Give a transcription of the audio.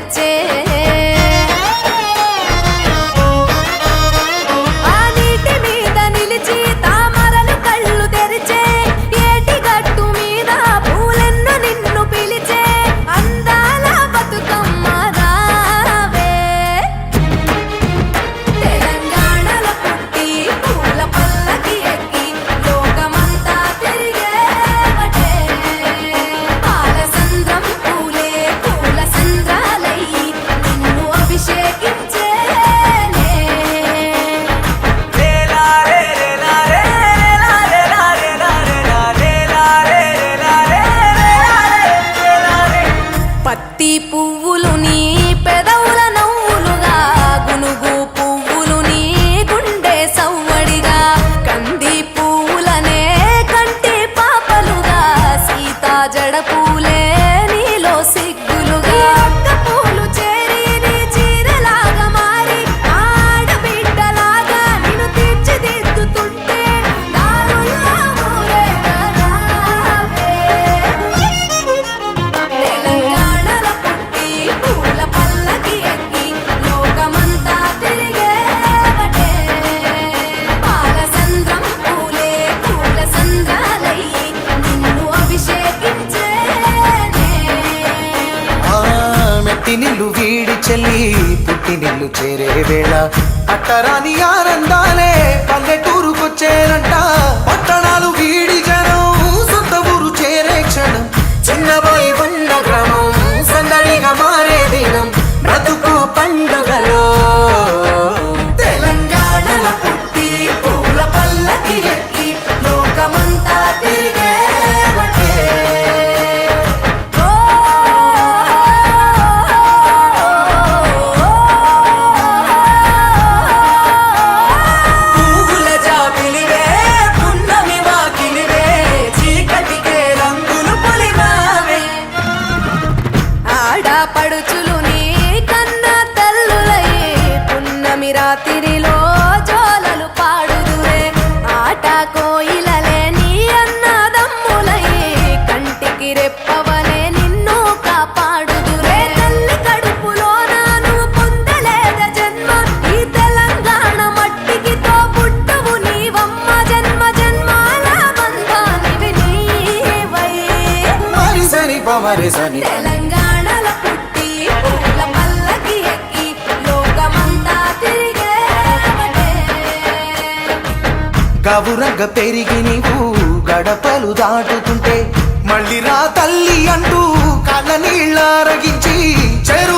తెచ్చే పువ్వులు నీ పెదవుల నవ్వులుగా గునుగు పువ్వులు నీ గుండె సవ్వడిగా కంది పువ్వులనే కంటి పాపలుగా సీతా జడ పూలే నీలో సిగ్గులుగా ఒక్క పూలు చేరి నీ చీరలాగా మారి ఆడబిడ్డలాగా నిన్ను తీర్చిదిద్దుతుంటే దారుల్లా ఊరేగారావే నిల్లు వీడి చెల్లి పుట్టి నిల్లు చేరే వేళ అట్టరాని ఆనందాలే పల్లెటూరుకొచ్చేనంట పట్టణాలు వీడి జనం సొంత ఊరు చేరే క్షణం చిన్నబోయి బండ గ్రామం సందడిగా మారే దినం బ్రతుకు పండుగలో తెలంగాణల పుట్టి పూల పల్లకి ఎక్కి లోకమంతా తిరిగేవటే పువ్వుల జాబిలివే పున్నమి వాకిలివే చీకటికే రంగులు పొలిమావే ఆడపడుచులు నీ కన్న తల్లులై పున్నమి రాత్రిలో జోలలు పాడుదురే ఆట కోయిలలే నీ అన్నదమ్ములై కంటికి రెప్పవలే నిన్ను కాపాడుదురే తల్లి కడుపులో నాను పొందలేద జన్మ ఈ తెలంగాణ మట్టికి తో పుట్టవు నీవమ్మ జన్మ జన్మాల బంధానివి నీవై మరిసని పమరిసని తెలంగాణల పుట్టి పూల పల్లకి ఎక్కి లోకమంతా తిరిగేవటే గవురగ పెరిగి నీవు గడపలు దాటుతుంటే మళ్ళీ రా తల్లి అంటూ కళ్ళ నీళ్ళ రగించి చెరు